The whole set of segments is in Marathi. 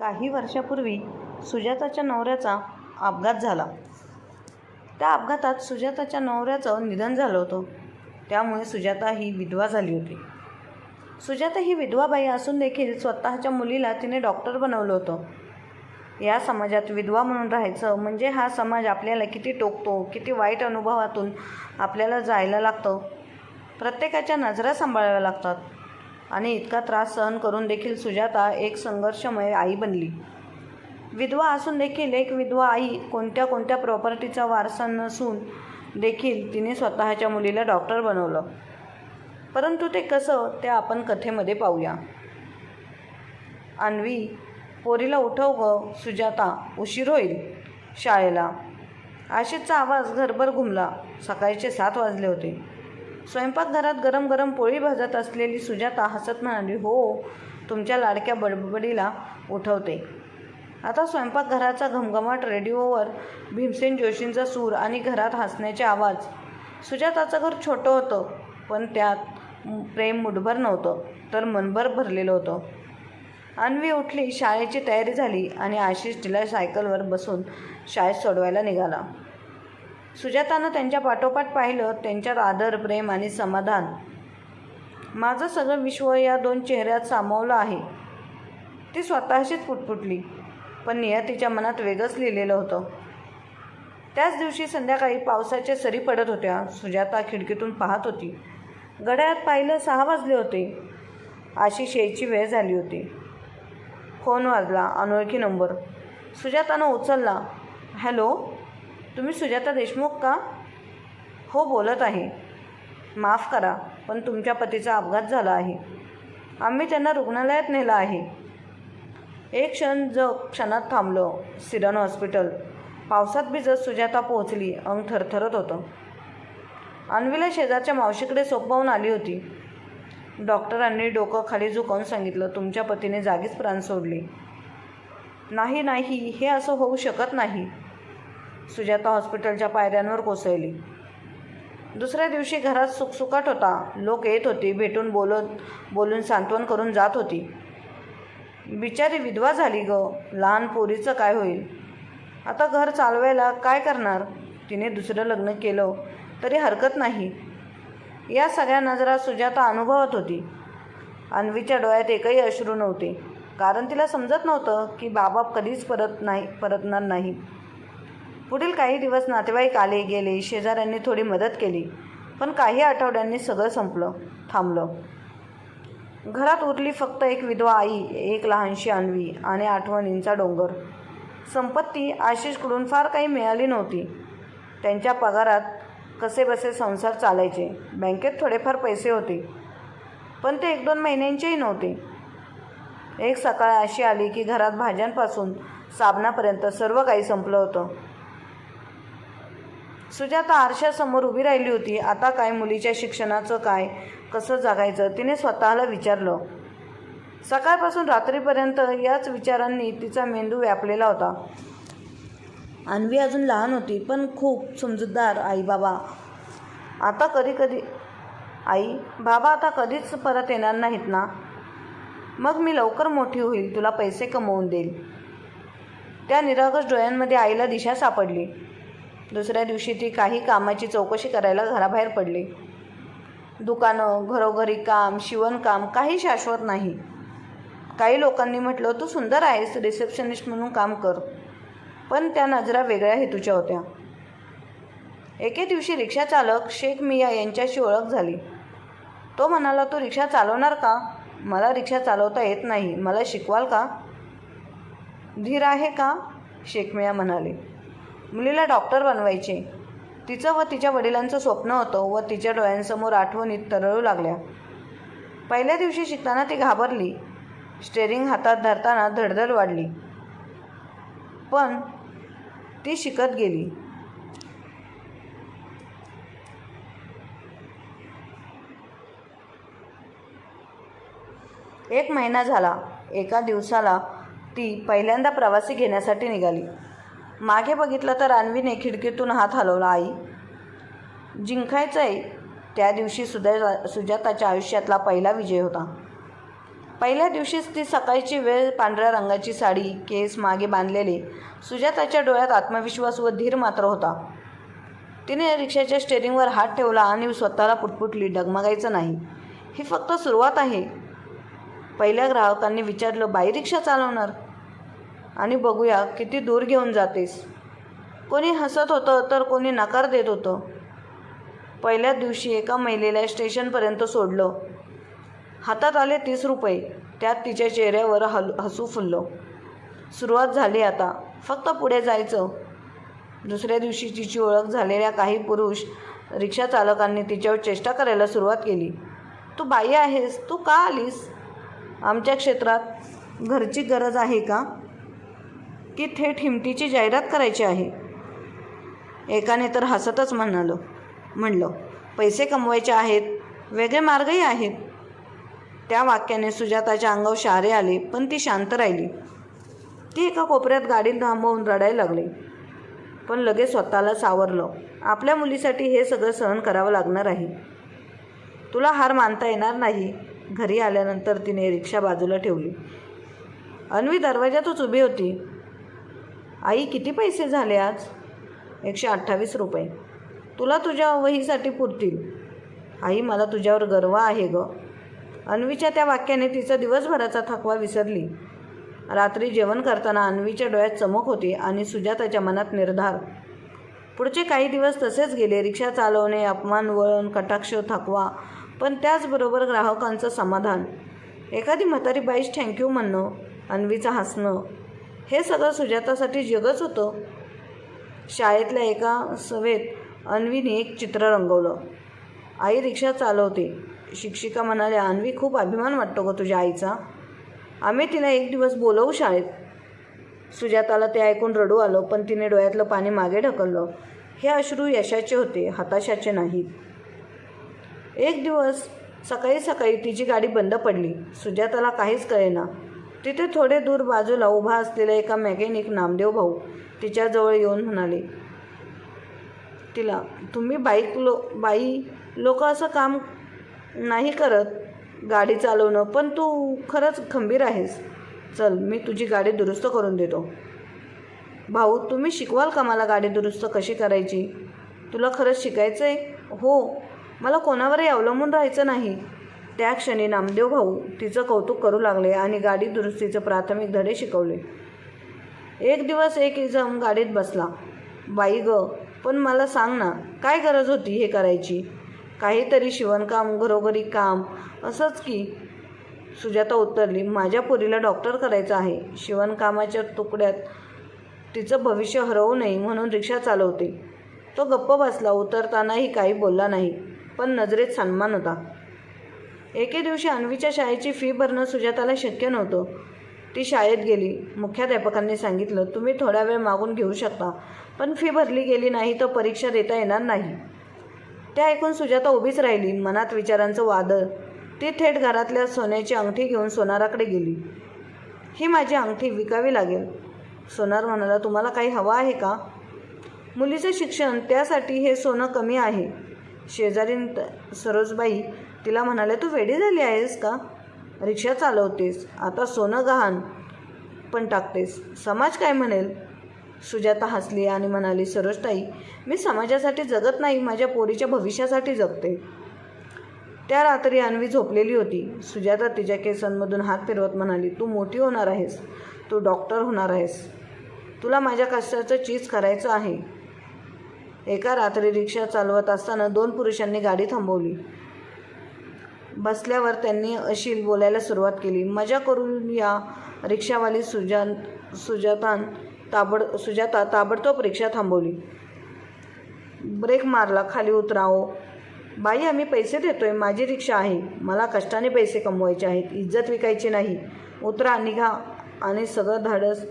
काही वर्षापूर्वी सुजाताच्या नवऱ्याचा अपघात झाला. त्या अपघातात सुजाताच्या नवऱ्याचं निधन झालं होतं. त्यामुळे सुजाता ही विधवा झाली होती. सुजाता ही विधवा बाई असून देखील स्वतःच्या मुलीला तिने डॉक्टर बनवलं होतं. या समाजात विधवा म्हणून राहायचं म्हणजे हा समाज आपल्याला किती टोकतो, किती वाईट अनुभवातून आपल्याला जायला लागतं. प्रत्येकाच्या नजरा सांभाळाव्या लागतात आणि इतका त्रास सहन करून देखील सुजाता एक संघर्षमय आई बनली. विधवा असून देखील एक विधवा आई कोणत्या प्रॉपर्टीचा वारसा नसून देखील तिने स्वतःच्या मुलीला डॉक्टर बनवलं. परंतु ते कसं ते आपण कथेमध्ये पाहूया. अन्वी, पोरीला उठव गं सुजाता, उशीर होईल शाळेला. आशिषचा आवाज घरभर घुमला. सकाळचे 7 वाजले होते. स्वयंपाकघरात गरम गरम पोळी भाजत असलेली सुजाता हसत म्हणाली, हो, तुमच्या लाडक्या बडबडीला उठवते. आता स्वयंपाकघराचा घमघमाट, रेडिओवर भीमसेन जोशींचा सूर आणि घरात हसण्याचे आवाज. सुजाताचं घर छोटं होतं, पण त्यात प्रेम मुठभर नव्हतं तर मनभर भरलेलं होतं. अन्वी उठली, शाळेची तयारी झाली आणि आशिष तिला सायकलवर बसून शाळेत सोडवायला निघाला. सुजातानं त्यांच्या पाठोपाठ पाहिलं. त्यांच्यात आदर, प्रेम आणि समाधान. माझं सगळं विश्व या 2 चेहऱ्यात सामावलं आहे, ती स्वतःशीच पुटपुटली. पण नियतीच्या मनात वेगळंच लिहिलेलं होतं. त्याच दिवशी संध्याकाळी पावसाच्या सरी पडत होत्या. सुजाता खिडकीतून पाहत होती. घड्याळात पाहिलं 6 वाजले होते. आशिष यायची वेळ झाली होती. फोन वाजला. अनोळखी नंबर. सुजातानं उचलला. हॅलो, तुम्ही सुजाता देशमुख का? हो, बोलत आहे. माफ करा, पण तुमच्या पतीचा अपघात झाला आहे. आम्ही त्यांना रुग्णालयात नेलं आहे. एक क्षण क्षणात थांबलं. सिरन हॉस्पिटल. पावसात भिजत सुजाता पोहोचली. अंग थरथरत होतं. अन्वीला शेजारच्या मावशीकडे सोपवून आली होती. डॉक्टरांनी डोकं खाली झुकवून सांगितलं, तुमच्या पतीने जागीच प्राण सोडले. नाही, हे असं होऊ शकत नाही. सुजाता हॉस्पिटलच्या पायऱ्यांवर कोसळली. दुसऱ्या दिवशी घरात सुखसुखाट होता. लोक येत होती, भेटून बोलून सांत्वन करून जात होती. बिचारी विधवा झाली गं. लहान पोरीचं काय होईल? आता घर चालवायला काय करणार? तिने दुसरं लग्न केलं तरी हरकत नाही. या सगळ्या नजरा सुजाता अनुभवत होती. अन्वीच्या डोळ्यात एकही अश्रू नव्हते, कारण तिला समजत नव्हतं की बाबा कधीच परतणार नाही. पुढील काही दिवस नातेवाईक आले गेले. शेजाऱ्यांनी थोडी मदत केली, पण काही आठवड्यांनी सगळं थांबलं. घरात उरली फक्त एक विधवा आई, एक लहानशी अन्वी आणि आठवणींचा डोंगर. संपत्ती आशिषकडून फार काही मिळाली नव्हती. त्यांच्या पगारात कसेबसे संसार चालायचे. बँकेत थोडेफार पैसे होते, पण ते 1-2 महिन्यांचेही नव्हते. एक सकाळ अशी आली की घरात भाज्यांपासून साबणापर्यंत सर्व काही संपलं होतं. सुजाता आरशासमोर उभी राहिली होती. आता काय, मुलीच्या शिक्षणाचं काय, कसं जगायचं, तिने स्वतःला विचारलं. सकाळपासून रात्रीपर्यंत याच विचारांनी तिचा मेंदू व्यापलेला होता. अन्वी अजून लहान होती, पण खूप समजूतदार. बाबा आता कधीच परत येणार नाहीत ना? मग मी लवकर मोठी होईल, तुला पैसे कमवून देईल. त्या निरागस डोळ्यांमध्ये आईला दिशा सापडली. दुसऱ्या दिवशी ती काही कामाची चौकशी करायला घराबाहेर पडली. दुकानं, घरोघरी काम, शिवणकाम, काही शाश्वत नाही. काही लोकांनी म्हटलं, तू सुंदर आहेस, रिसेप्शनिस्ट म्हणून काम कर. पण त्या नजरा वेगळ्या हेतूच्या होत्या. एके दिवशी रिक्षा चालक शेख मिया यांच्याशी ओळख झाली. तो म्हणाला, तू रिक्षा चालवणार का? मला रिक्षा चालवता येत नाही, मला शिकवाल का? धीर आहे का? शेख मिया म्हणाले. मुलीला डॉक्टर बनवायचे. तिचं व तिच्या वडिलांचं स्वप्न होतं व तिच्या डोळ्यांसमोर आठवणीत तरळू लागल्या. पहिल्या दिवशी शिकताना ती घाबरली. स्टेअरिंग हातात धरताना धडधड वाढली. पण ती शिकत गेली. एक महिना झाला. एका दिवसाला ती पहिल्यांदा प्रवासी घेण्यासाठी निघाली. मागे बघितलं तर अन्वीने खिडकीतून हात हलवला. आई, जिंकायचंय. त्या दिवशी सुजाताच्या आयुष्यातला पहिला विजय होता. पहिल्या दिवशीच ती सकाळची वेळ, पांढऱ्या रंगाची साडी, केस मागे बांधलेले. सुजाताच्या डोळ्यात आत्मविश्वास व धीर मात्र होता. तिने रिक्षाच्या स्टेअरिंगवर हात ठेवला आणि स्वतःला पुटपुटली, डगमगायचं नाही, ही फक्त सुरुवात आहे. पहिल्या ग्राहकांनी विचारलं, बाई रिक्षा चालवणार? आणि बघूया किती दूर घेऊन जातेस. कोणी हसत होतं तर कोणी नकार देत होतं. पहिल्या दिवशी एका महिलेला स्टेशनपर्यंत सोडलं. हातात आले 30 रुपये. त्यात तिच्या चेहऱ्यावर हसू फुललं. सुरुवात झाली आता, फक्त पुढे जायचं. दुसऱ्या दिवशी तिची ओळख झालेल्या काही पुरुष रिक्षा चालकांनी तिच्यावर चेष्टा करायला सुरुवात केली. तू बाई आहेस, तू का आलीस? आमच्या क्षेत्रात घरची गरज आहे का, की थेट हिमतीची जाहिरात करायची आहे? एकाने तर हसतच म्हणलं, पैसे कमवायचे आहेत, वेगळे मार्गही आहेत. त्या वाक्याने सुजाताच्या अंगावर शहारे आले, पण ती शांत राहिली. ती एका कोपऱ्यात गाडी थांबवून रडायला लागली, पण लगेच स्वतःला सावरलं. आपल्या मुलीसाठी हे सगळं सहन करावं लागणार आहे. तुला हार मानता येणार नाही. घरी आल्यानंतर तिने रिक्षा बाजूला ठेवली. अन्वी दरवाजातच उभी होती. आई, किती पैसे झाले आज? 128 रुपये. तुला तुझ्या वहीसाठी पुरतील. आई, मला तुझ्यावर गर्व आहे ग. अन्वीच्या त्या वाक्याने तिचा दिवसभराचा थकवा विसरली. रात्री जेवण करताना अन्वीच्या डोळ्यात चमक होती आणि सुजाताच्या मनात निर्धार. पुढचे काही दिवस तसेच गेले. रिक्षा चालवणे, अपमान, वळण, कटाक्ष, थकवा, पण त्याचबरोबर ग्राहकांचं समाधान. एखादी म्हातारी बाईस थँक्यू म्हणणं, अन्वीचं हसणं, हे सगळं सुजातासाठी जगच होतं. शाळेतल्या एका सभेत अन्वीने एक चित्र रंगवलं. आई रिक्षा चालवते. शिक्षिका म्हणाल्या, अन्वी, खूप अभिमान वाटतो ग तुझ्या आईचा. आम्ही तिला एक दिवस बोलवू शाळेत. सुजाताला ते ऐकून रडू आलं, पण तिने डोळ्यातलं पाणी मागे ढकललं. हे अश्रू यशाचे होते, हताशाचे नाहीत. एक दिवस सकाळी सकाळी तिची गाडी बंद पडली. सुजाताला काहीच कळेना. तिथे थोडे दूर बाजूला उभा असलेला एका मेकॅनिक नामदेव भाऊ तिच्याजवळ येऊन म्हणाले तिला, तुम्ही बाई लोक असं काम नाही करत, गाडी चालवणं, पण तू खरंच खंबीर आहेस. चल, मी तुझी गाडी दुरुस्त करून देतो. भाऊ, तुम्ही शिकवाल का मला गाडी दुरुस्त कशी करायची? तुला खरंच शिकायचं आहे? हो, मला कोणावरही अवलंबून राहायचं नाही. त्या क्षणी नामदेव भाऊ तिचं कौतुक करू लागले आणि गाडी दुरुस्तीचे प्राथमिक धडे शिकवले. एक दिवस एक इजम गाडीत बसला. बाई ग, पण मला सांग ना, काय गरज होती हे करायची? काहीतरी शिवणकाम, घरोघरी काम, असंच की. सुजाता उत्तरली, माझ्या पोरीला डॉक्टर करायचं आहे. शिवणकामाच्या तुकड्यात तिचं भविष्य हरवू नये म्हणून रिक्षा चालवते. तो गप्प बसला. उतरतानाही काही बोलला नाही, पण नजरेत सन्मान होता. एके दिवशी अन्वीच्या शाळेची फी भरणं सुजाताला शक्य नव्हतं. ती शाळेत गेली. मुख्याध्यापकांनी सांगितलं, तुम्ही थोडा वेळ मागून घेऊ शकता, पण फी भरली गेली नाही तर परीक्षा देता येणार नाही. ते ऐकून सुजाता उभीच राहिली, मनात विचारांचं वादळ. ती थेट घरातल्या सोन्याची अंगठी घेऊन सोनाराकडे गेली. ही माझी अंगठी विकावी लागेल. सोनार म्हणाला, तुम्हाला काही हवं आहे का? मुलीचं शिक्षण, त्यासाठी हे सोनं कमी आहे. शेजारीन सरोजबाई तिला म्हणाले, तू वेडी झाली आहेस का? रिक्षा चालवतेस, आता सोनं गहाण पण टाकतेस, समाज काय म्हणेल? सुजाता हसली आणि म्हणाली, सरोजताई, मी समाजासाठी जगत नाही, माझ्या पोरीच्या भविष्यासाठी जगते. त्या रात्री अन्वी झोपलेली होती. सुजाता तिच्या केसांमधून हात फिरवत म्हणाली, तू मोठी होणार आहेस, तू डॉक्टर होणार आहेस, तुला माझ्या कष्टाचं चीज करायचं आहे. एका रात्री रिक्षा चालवत असताना 2 पुरुषांनी गाडी थांबवली. बसल्यावर त्यांनी अशील बोलायला सुरुवात केली. मजा करून या. रिक्षावाली सुजाता ताबडतोब रिक्षा थांबवली. ब्रेक मारला. खाली उतरावं. बाई, आम्ही पैसे देतोय, माझी रिक्षा आहे, मला कष्टाने पैसे कमवायचे आहेत, इज्जत विकायची नाही, उतरा, निघा. आणि सगळं धाडस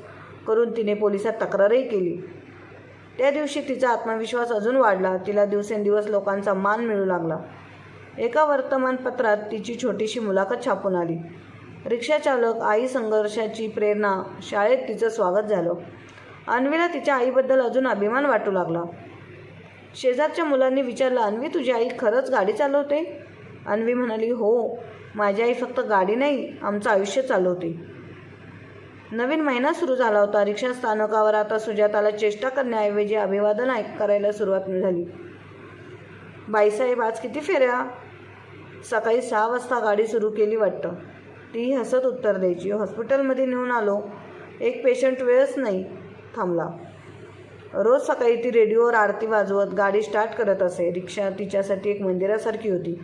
करून तिने पोलिसात तक्रारही केली. त्या दिवशी तिचा आत्मविश्वास अजून वाढला. तिला दिवसेंदिवस लोकांचा मान मिळू लागला. एका वर्तमानपत्रात तिची छोटीशी मुलाखत छापून आली. रिक्षाचालक, आई, संघर्षाची प्रेरणा. शाळेत तिचं स्वागत झालं. अन्वीला तिच्या आईबद्दल अजून अभिमान वाटू लागला. शेजारच्या मुलांनी विचारलं, अन्वी, तुझी आई खरंच गाडी चालवते? अन्वी म्हणाली, हो, माझी आई फक्त गाडी नाही, आमचं आयुष्य चालवते. नवीन महिना सुरू झाला होता. रिक्षा स्थानकावर आता सुजाताला चेष्टा करण्याऐवजी अभिवादन करायला सुरुवात झाली. बाईसाहेब, आज किती फेऱ्या? सकाळी 6 वाजता गाडी सुरू केली वाटतं, ती हसत उत्तर द्यायची. हॉस्पिटलमध्ये नेऊन आलो. एक पेशंट वेळच नाही थांबला. रोज सकाळी ती रेडिओवर आरती वाजवत गाडी स्टार्ट करत असे. रिक्षा तिच्यासाठी एक मंदिरासारखी होती.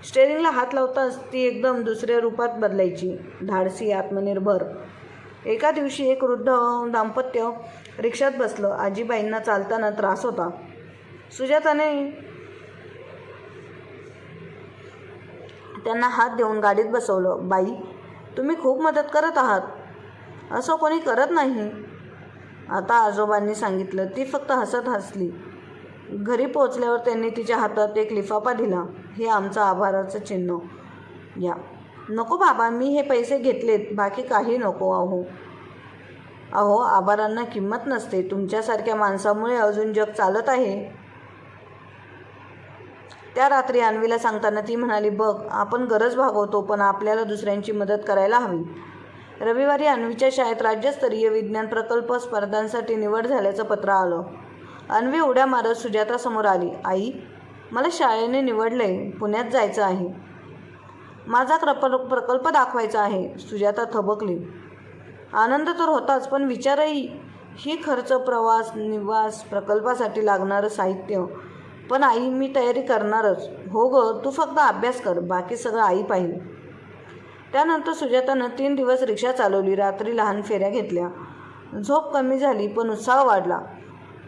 स्टेअरिंगला हात लावताच ती एकदम दुसऱ्या रूपात बदलायची, धाडसी, आत्मनिर्भर. एका दिवशी एक वृद्ध दाम्पत्य रिक्षात बसलं. आजीबाईंना चालताना त्रास होता. सुजाताने त्यांना हात देऊन गाडीत बसवलं. बाई, तुम्ही खूप मदत करत आहात. असं कोणी करत नाही, आता आजोबांनी सांगितलं. ती फक्त हसत हसली. घरी पोहोचल्यावर त्यांनी तिच्या हातात एक लिफाफा दिला. हे आमचं आभाराचं चिन्ह. या. नको बाबा, मी हे पैसे घेतलेत, बाकी काही नको. अहो, आभारांना किंमत नसते. तुमच्यासारख्या माणसामुळे अजून जग चालत आहे. त्या रात्री अन्वीला सांगताना ती म्हणाली, बघ, आपण गरज भागवतो, पण आपल्याला दुसऱ्यांची मदत करायला हवी. रविवारी अन्वीच्या शाळेत राज्यस्तरीय विज्ञान प्रकल्प स्पर्धांसाठी निवड झाल्याचं पत्र आलं. अन्वी उड्या मारत सुजातासमोर आली. आई, मला शाळेने निवडलंय, पुण्यात जायचं आहे. माझा प्रकल्प दाखवायचा आहे. सुजाता थबकली. आनंद तर होताच, पण विचारही. ही खर्च, प्रवास, निवास, प्रकल्पासाठी लागणारं साहित्य. पण आई, मी तयारी करणारच. हो गं, तू फक्त अभ्यास कर, बाकी सगळं आई पाहिजे. त्यानंतर सुजातानं 3 दिवस रिक्षा चालवली. रात्री लहान फेऱ्या घेतल्या. झोप कमी झाली, पण उत्साह वाढला.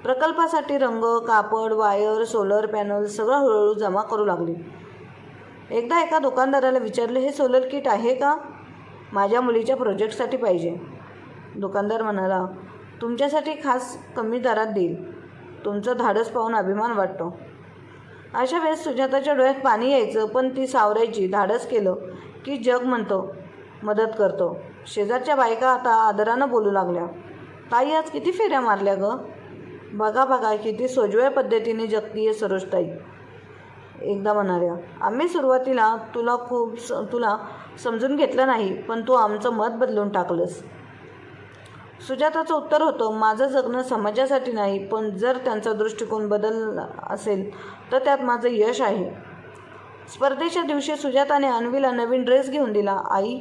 प्रकल्पासाठी रंग, कापड, वायर, सोलर पॅनल सगळं हळूहळू जमा करू लागली. एकदा एका दुकानदाराला विचारलं, हे सोलर किट आहे का? माझ्या मुलीच्या प्रोजेक्टसाठी पाहिजे. दुकानदार म्हणाला, तुमच्यासाठी खास कमी दरात देईल. तुमचं धाडस पाहून अभिमान वाटतो. अशा वेळेस सुजाताच्या डोळ्यात पाणी यायचं, पण ती सावरायची. धाडस केलं की जग म्हणतो, मदत करतो. शेजारच्या बायका आता आदरानं बोलू लागल्या. ताई, आज किती फेऱ्या मारल्या गं? बघा बघा, किती सोजवळ्या पद्धतीने जगतीये सरोजताई, एकदा म्हणाल्या. आम्ही सुरुवातीला तुला समजून घेतलं नाही, पण तू आमचं मत बदलून टाकलंस. सुजाताचं उत्तर होतं, माझं जगणं समाजासाठी नाही, पण जर त्यांचा दृष्टिकोन बदलला असेल तर त्यात माझं यश आहे. स्पर्धेच्या दिवशी सुजाताने अन्वीला नवीन ड्रेस घेऊन दिला. आई,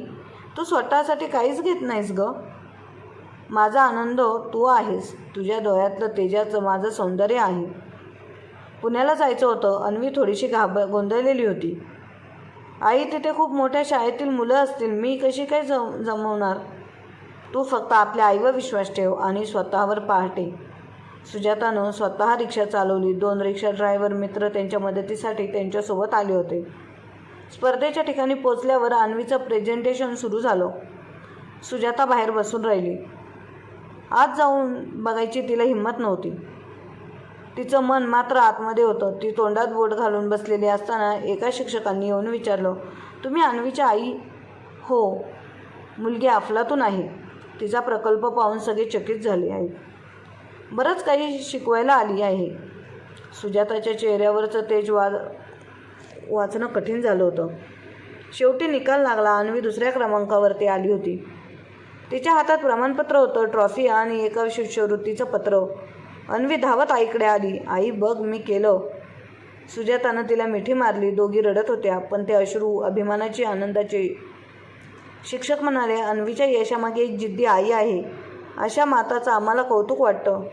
तू स्वतःसाठी काहीच घेत नाहीस गं. माझा आनंद तू आहेस. तुझ्या डोळ्यातलं तेजाचं माझं सौंदर्य आहे. पुण्याला जायचं होतं. अन्वी थोडीशी गोंधळलेली होती. आई, तिथे खूप मोठ्या शाळेतील मुलं असतील, मी कशी काय जमवणार? तू फक्त आपल्या आईवर विश्वास ठेव आणि स्वतःवर पहाटे. सुजातानं स्वतः रिक्षा चालवली. 2 रिक्षा ड्रायव्हर मित्र त्यांच्या मदतीसाठी त्यांच्यासोबत आले होते. स्पर्धेच्या ठिकाणी पोचल्यावर अन्वीचं प्रेझेंटेशन सुरू झालं. सुजाता बाहेर बसून राहिली. आत जाऊन बघायची तिला हिंमत नव्हती. तिचं मन मात्र आतमध्ये होतं. ती तोंडात बोट घालून बसलेली असताना एका शिक्षकांनी येऊन विचारलं, तुम्ही अन्वीच्या आई? हो. मुलगी अफलातून आहे. तिचा प्रकल्प पाहून सगळे चकित झाले आहेत. बरंच काही शिकवायला आली आहे. सुजाताच्या चेहऱ्यावरचं तेज वाचणं कठीण झालं होतं. शेवटी निकाल लागला. अन्वी 2ऱ्या क्रमांकावरती आली होती. तिच्या हातात प्रमाणपत्र होतं, ट्रॉफी आणि एका शिष्यवृत्तीचं पत्र. अन्वी धावत आईकडे आली. आई, बघ, मी केलं. सुजातानं तिला मिठी मारली. दोघी रडत होत्या, पण ते अश्रू अभिमानाचे, आनंदाचे. शिक्षक म्हणाले, अन्वीच्या यशामागे एक जिद्दी आई आहे. अशा माताचं आम्हाला कौतुक वाटतं.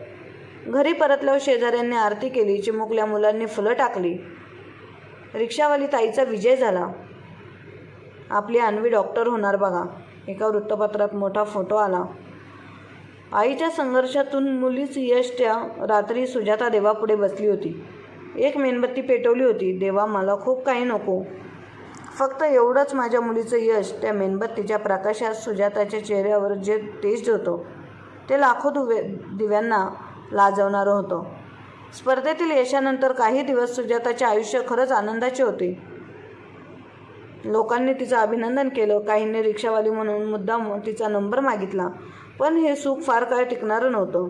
घरी परतल्यावर शेजाऱ्यांनी आरती केली. चिमुकल्या मुलांनी फुलं टाकली. रिक्षावाली ताईचा विजय झाला. आपली अन्वी डॉक्टर होणार बघा. एका वृत्तपत्रात मोठा फोटो आला. आईच्या संघर्षातून मुलीचं यश. त्या रात्री सुजाता देवापुढे बसली होती. एक मेणबत्ती पेटवली होती. देवा, मला खूप काही नको, फक्त एवढंच, माझ्या मुलीचं यश. त्या मेणबत्तीच्या प्रकाशात सुजाताच्या चेहऱ्यावर जे तेज होतं ते लाखो दिव्यांना लाजवणारं होतं. स्पर्धेतील यशानंतर काही दिवस सुजाताचे आयुष्य खरंच आनंदाचे होते. लोकांनी तिचं अभिनंदन केलं. काहींनी रिक्षावाली म्हणून मुद्दाम तिचा नंबर मागितला. पण हे सुख फार काळ टिकणारं नव्हतं.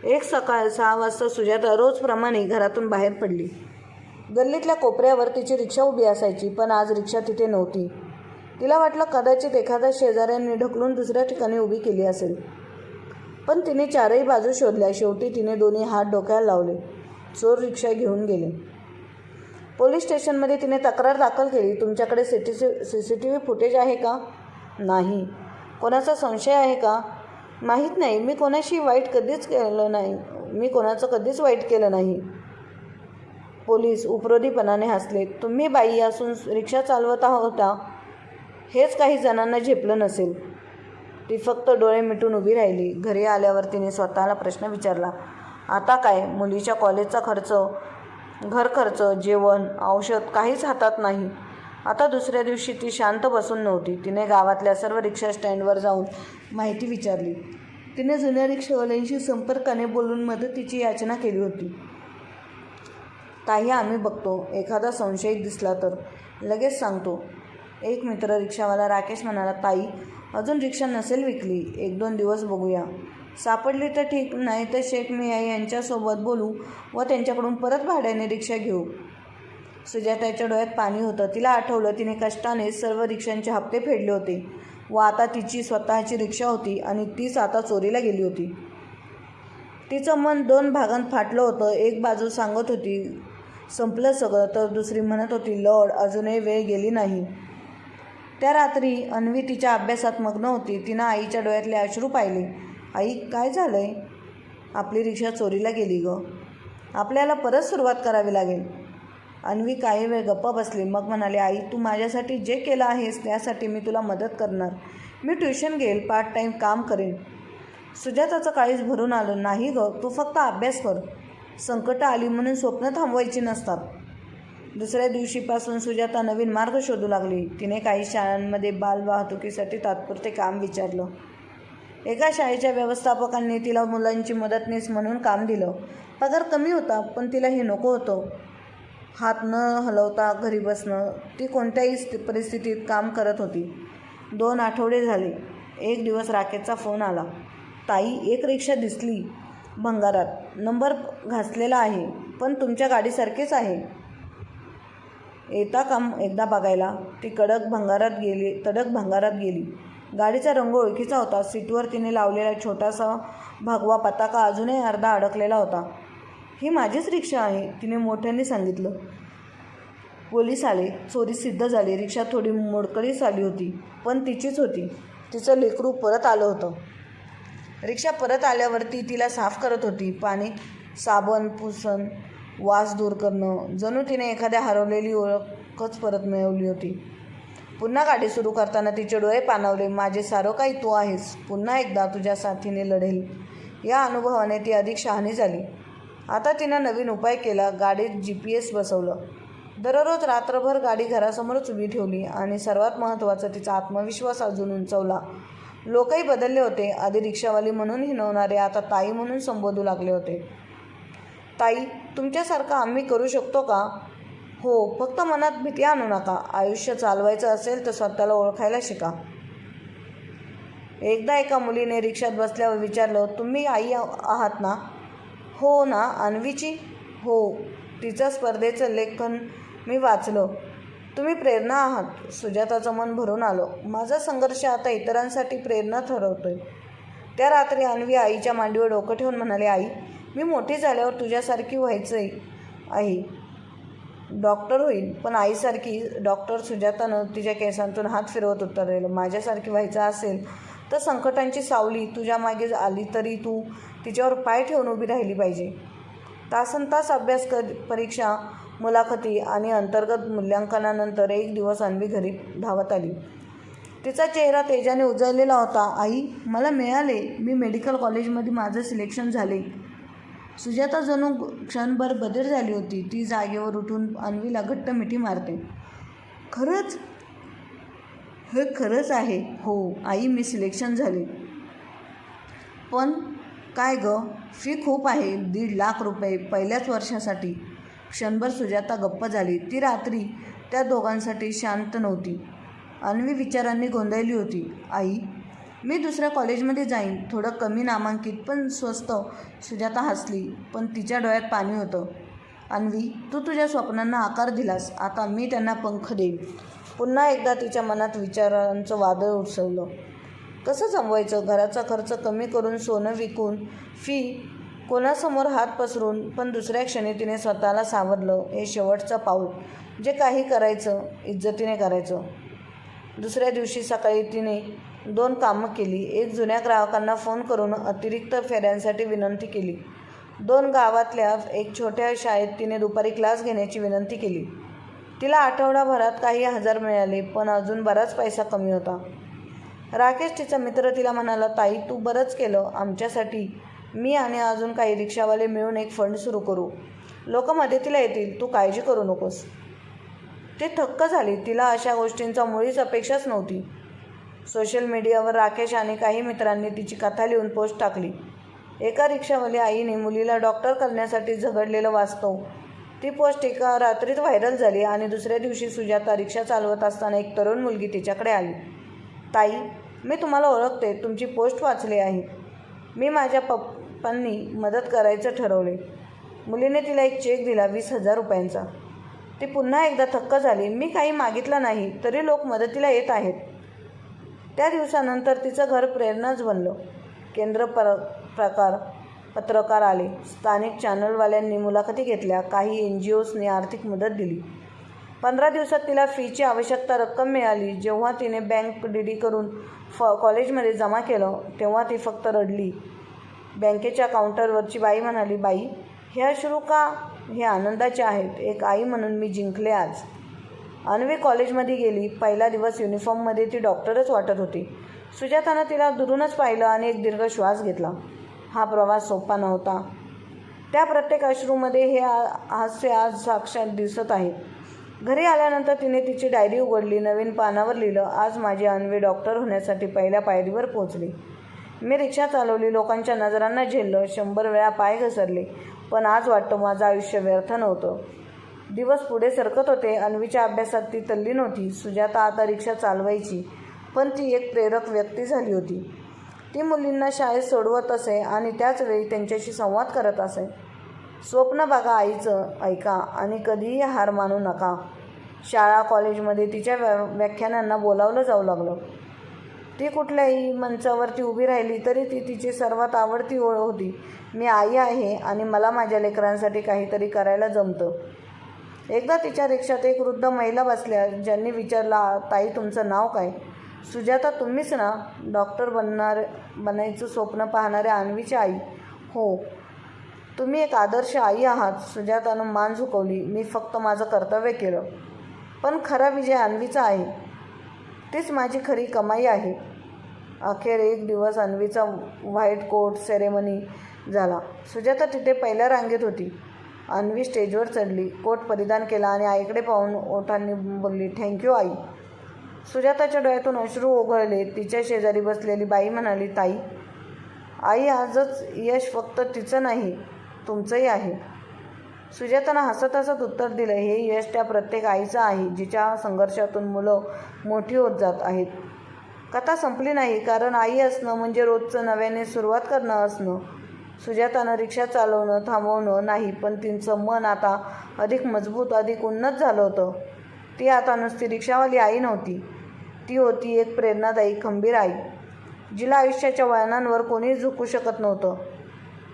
एक सकाळ 6 वाजता सुजाता रोजप्रमाणे घरातून बाहेर पडली. गल्लीतल्या कोपऱ्यावर तिची रिक्षा उभी असायची, पण आज रिक्षा तिथे नव्हती. तिला वाटलं कदाचित एखाद्या शेजाऱ्यांनी ढकलून दुसऱ्या ठिकाणी उभी केली असेल. पण तिने चारही बाजू शोधल्या. शेवटी तिने दोन्ही हात डोक्याला लावले. चोर रिक्षा घेऊन गेले. पोलीस स्टेशनमध्ये तिने तक्रार दाखल केली. तुमच्याकडे CCTV फुटेज आहे का? नाही. कोणाचा संशय आहे का? माहीत नाही. मी कोणाचं कधीच वाईट केलं नाही. पोलीस उपरोधीपणाने हसले. तुम्ही बाई असून रिक्षा चालवत होता हेच काही जणांना झेपलं नसेल. ती फक्त डोळे मिटून उभी राहिली. घरी आल्यावर तिने स्वतःला प्रश्न विचारला, आता काय? मुलीच्या कॉलेजचा खर्च, घर खर्च, जेवण, औषध काहीच हातात नाही. आता दुसऱ्या दिवशी ती शांत बसून नव्हती. तिने गावातल्या सर्व रिक्षा स्टँडवर जाऊन माहिती विचारली. तिने जुन्या रिक्षावाल्यांशी संपर्काने बोलून मदतीची याचना केली होती. ताई, आम्ही बघतो. एखादा संशयित दिसला तर लगेच सांगतो. एक मित्र रिक्षावाला राकेश म्हणाला, ताई, अजून रिक्षा नसेल विकली. 1-2 दिवस बघूया. सापडली तर ठीक, नाही तर शेख मिया यांच्यासोबत बोलू व त्यांच्याकडून परत भाड्याने रिक्षा घेऊ. सुजाताच्या डोळ्यात पाणी होतं. तिला आठवलं तिने कष्टाने सर्व रिक्षांचे हप्ते फेडले होते व आता तिची स्वतःची रिक्षा होती आणि तीच आता चोरीला गेली होती. तिचं मन 2 भागांत फाटलं होतं. एक बाजू सांगत होती संपलं सगळं, तर दुसरी म्हणत होती लॉर्ड, अजूनही वेळ गेली नाही. त्या रात्री अन्वी तिच्या अभ्यासात मग्न होती. तिनं आईच्या डोळ्यातले अश्रू पाहिले. आई, काय झालंय? आपली रिक्षा चोरीला गेली गं. आपल्याला परत सुरुवात करावी लागेल. अन्वी काही वेळ गप्प बसली. मग म्हणाली, आई, तू माझ्यासाठी जे केलं आहेस त्यासाठी मी तुला मदत करणार. मी ट्युशन घेईल, पार्ट टाईम काम करेन. सुजाताचं काळीज भरून आलं. नाही गं, तू फक्त अभ्यास कर. संकटं आली म्हणून स्वप्न थांबवायची नसतात. दुसऱ्या दिवशीपासून सुजाता नवीन मार्ग शोधू लागली. तिने काही शाळांमध्ये बालवाहतुकीसाठी तात्पुरते काम विचारलं. एका शाळेच्या व्यवस्थापकांनी तिला मुलांची मदतनीस म्हणून काम दिलं. पगार कमी होता, पण तिला हे नको होतं. हात न हलवता घरी बसणं. ती कोणत्याही परिस्थितीत काम करत होती. 2 आठवडे झाले. एक दिवस राकेशचा फोन आला. ताई, एक रिक्षा दिसली भंगारात. नंबर घासलेला आहे, पण तुमच्या गाडीसारखीच आहे. येता का एकदा बघायला? ती तडक भंगारात गेली. गाडीचा रंग ओळखीचा होता. सीटवर तिने लावलेला छोटासा भगवा पताका अजूनही अर्धा अडकलेला होता. ही माझीच रिक्षा आहे, तिने मोठ्याने सांगितलं. पोलीस आले. चोरी सिद्ध झाली. रिक्षा थोडी मोडकळीस आली होती, पण तिचीच होती. तिचं लेकरू परत आलं होतं. रिक्षा परत आल्यावरती तिला साफ करत होती. पाणी, साबण, पुसून वास दूर करणं. जणू तिने एखाद्या हरवलेली ओळखच परत मिळवली होती. पुन्हा गाडी सुरू करताना तिचे डोळे पाणावले. माझे सारं काही तू आहेस. पुन्हा एकदा तुझ्या साथीने लढेल. या अनुभवाने ती अधिक शहाणी झाली. आता तिनं नवीन उपाय केला. गाडीत GPS बसवलं. दररोज रात्रभर गाडी घरासमोरच उभी ठेवली आणि सर्वात महत्त्वाचं, तिचा आत्मविश्वास अजून उंचावला. लोकही बदलले होते. आधी रिक्षावाली म्हणून हिणवणारे आता ताई म्हणून संबोधू लागले होते. ताई, तुमच्यासारखं आम्ही करू शकतो का? हो, फक्त मनात भीती आणू नका. आयुष्य चालवायचं असेल तर स्वतःला ओळखायला शिका. एकदा एका मुलीने रिक्षात बसल्यावर विचारलं, तुम्ही आई आहात ना? हो ना. अन्वीची? हो. तिचं स्पर्धेचं लेखन मी वाचलं. तुम्ही प्रेरणा आहात. सुजाताचं मन भरून आलं. माझा संघर्ष आता इतरांसाठी प्रेरणा ठरवतोय. त्या रात्री अन्वी आईच्या मांडीवर डोकं ठेवून म्हणाले, आई, मी मोठी झाल्यावर तुझ्यासारखी व्हायचंय आहे. डॉक्टर होईल, पण आईसारखी. डॉक्टर? सुजातानं तिच्या केसांतून हात फिरवत उत्तर माझ्यासारखी व्हायचं असेल तर संकटांची सावली तुझ्या मागे आली तरी तू तिच्यावर पाय ठेवून उभी राहिली पाहिजे. तासनतास अभ्यास परीक्षा, मुलाखती आणि अंतर्गत मूल्यांकनानंतर एक दिवस अन्वी घरी धावत आली. तिचा चेहरा तेजाने उजळलेला होता. आई, मला मिळाले. मी मेडिकल कॉलेजमध्ये माझं सिलेक्शन झाले. सुजाता जणू क्षणभर बधीर झाली होती. ती जागेवर उठून अन्वीला घट्ट मिठी मारते. खरंच? हे खरंच आहे. हो आई, मी सिलेक्शन झाले. पण काय गं, फी खूप आहे. 1.5 लाख रुपये पहिल्याच वर्षासाठी. क्षणभर सुजाता गप्प झाली. ती रात्री त्या दोघांसाठी शांत नव्हती. अन्वी विचारांनी गोंधळली होती. आई, मी दुसऱ्या कॉलेजमध्ये जाईन. थोडं कमी नामांकित पण स्वस्त. सुजाता हसली, पण तिच्या डोळ्यात पाणी होतं. अन्वी, तू तुझ्या स्वप्नांना आकार दिलास, आता मी त्यांना पंख देईन. पुन्हा एकदा तिच्या मनात विचारांचं वादळ उसळलं. कसं जमवायचं? घराचा खर्च कमी करून, सोनं विकून, फी कोणासमोर हात पसरून. पण दुसऱ्या क्षणी तिने स्वतःला सावरलं. हे शेवटचं पाऊल. जे काही करायचं इज्जतीने करायचं. दुसऱ्या दिवशी सकाळी तिने 2 कामं केली. एक, जुन्या ग्राहकांना फोन करून अतिरिक्त फेऱ्यांसाठी विनंती केली. 2, गावातल्या एक छोट्या शाळेत तिने दुपारी क्लास घेण्याची विनंती केली. तिला आठवडाभरात काही हजार मिळाले, पण अजून बराच पैसा कमी होता. राकेश, तिचा मित्र, तिला म्हणाला, ताई, तू बरंच केलं आमच्यासाठी. मी आणि अजून काही रिक्षावाले मिळून एक फंड सुरू करू. लोक मदतीला येतील, तू काळजी करू नकोस. ती थक्क झाली. तिला अशा गोष्टींचा मुळीच अपेक्षाच नव्हती. सोशल मीडियावर राकेश आणि काही मित्रांनी तिची कथा लिहून पोस्ट टाकली. एका रिक्षावाली आईने मुलीला डॉक्टर करण्यासाठी झगडलेलं वास्तव. ती पोस्ट एका रात्रीत व्हायरल झाली आणि दुसऱ्या दिवशी सुजाता रिक्षा चालवत असताना एक तरुण मुलगी तिच्याकडे आली. ताई, मी तुम्हाला ओळखते, तुमची पोस्ट वाचली आहे. मी माझ्या पप्पांनी मदत करायचं ठरवले. मुलीने तिला एक चेक दिला, 20,000 रुपयांचा. ती पुन्हा एकदा थक्क झाली. मी काही मागितलं नाही, तरी लोक मदतीला येत आहेत. त्या दिवसानंतर तिचं घर प्रेरणाच बनलं. केंद्र पत्रकार आले, स्थानिक चॅनलवाल्यांनी मुलाखती घेतल्या, काही NGOsनी आर्थिक मदत दिली. 15 दिवसात तिला फीची आवश्यकता रक्कम मिळाली. जेव्हा तिने बँक DD करून कॉलेजमध्ये जमा केलं, तेव्हा ती फक्त रडली. बँकेच्या काउंटरवरची बाई म्हणाली, बाई, हे अश्रू का? हे आनंदाचे आहेत. एक आई म्हणून मी जिंकले आज. अन्वी कॉलेजमध्ये गेली. पहिला दिवस युनिफॉर्ममध्ये ती डॉक्टरच वाटत होती. सुजातानं तिला दुरूनच पाहिलं आणि एक दीर्घ श्वास घेतला. हा प्रवास सोपा नव्हता. त्या प्रत्येक अश्रूमध्ये हे हास्य आज साक्षात दिसत आहे. घरी आल्यानंतर तिने तिची डायरी उघडली. नवीन पानावर लिहिलं, आज माझी अन्वी डॉक्टर होण्यासाठी पहिल्या पायरीवर पोहोचली. मी रिक्षा चालवली, लोकांच्या नजरांना झेललं, 100 वेळा पाय घसरले, पण आज वाटतं माझं आयुष्य व्यर्थ नव्हतं. दिवस पुढे सरकत होते. अन्वीच्या अभ्यासात ती तल्लीन होती. सुजाता आता रिक्षा चालवायची, पण ती एक प्रेरक व्यक्ती झाली होती. ती मुलींना शाळेत सोडवत असे आणि त्याचवेळी त्यांच्याशी संवाद करत असे. स्वप्न बघा, आईचं ऐका आणि कधीही हार मानू नका. शाळा कॉलेजमध्ये तिच्या व्याख्यानांना बोलावलं जाऊ लागलं. ती कुठल्याही मंचावरती उभी राहिली तरी ती तिची सर्वात आवडती ओळ होती. मी आई आहे आणि मला माझ्या लेकरांसाठी काहीतरी करायला जमतं. एकदा तिच्या रिक्षात एक वृद्ध महिला बसल्या, ज्यांनी विचारला, ताई, तुमचं नाव काय? सुजाता, तुम्हीच ना, डॉक्टर बनायचं स्वप्न पाहणाऱ्या अन्वीची आई? हो. तुम्ही एक आदर्श आई आहात. सुजातानं मान झुकवली. मी फक्त माझं कर्तव्य केलं. पण खरा विजय अन्वीचा आहे. तीच माझी खरी कमाई आहे. अखेर एक दिवस अन्वीचा व्हाईट कोट सेरेमनी झाला. सुजाता तिथे पहिल्या रांगेत होती. अन्वी स्टेजवर चढली, कोट परिधान केला आणि आईकडे पाहून ओठांनी बोलली, थँक्यू आई. सुजाताच्या डोळ्यातून अश्रू ओघळले. तिच्या शेजारी बसलेली बाई म्हणाली, ताई, आई, आजच यश फक्त तिचं नाही, तुमचंही आहे. सुजातानं हसत हसत उत्तर दिलं, हे यश त्या प्रत्येक आईचं आहे, जिच्या संघर्षातून मुलं मोठी होत जात आहेत. कथा संपली नाही, कारण आई असणं म्हणजे रोजचं नव्याने सुरुवात करणं असणं. सुजातानं रिक्षा चालवणं थांबवणं नाही, पण तिचं मन आता अधिक मजबूत, अधिक उन्नत झालं होतं. ती आता नुसती रिक्षावाली आई नव्हती. ती होती एक प्रेरणादायी, खंबीर आई, जिला आयुष्याच्या वळणांवर कोणीच झुकू शकत नव्हतं.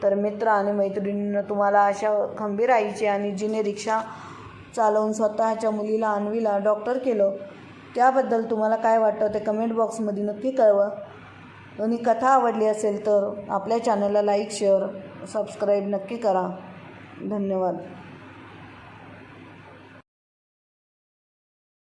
तर मित्र आणि मैत्रिणींना, तुम्हाला अशा खंबीर आईची आणि जिने रिक्षा चालवून स्वतःच्या मुलीला अन्वीला डॉक्टर केलं, त्याबद्दल तुम्हाला काय वाटतं ते कमेंट बॉक्समध्ये नक्की कळवा. आणि कथा आवडली असेल तर आपल्या चॅनलला लाईक, शेअर, सबस्क्राईब नक्की करा. धन्यवाद.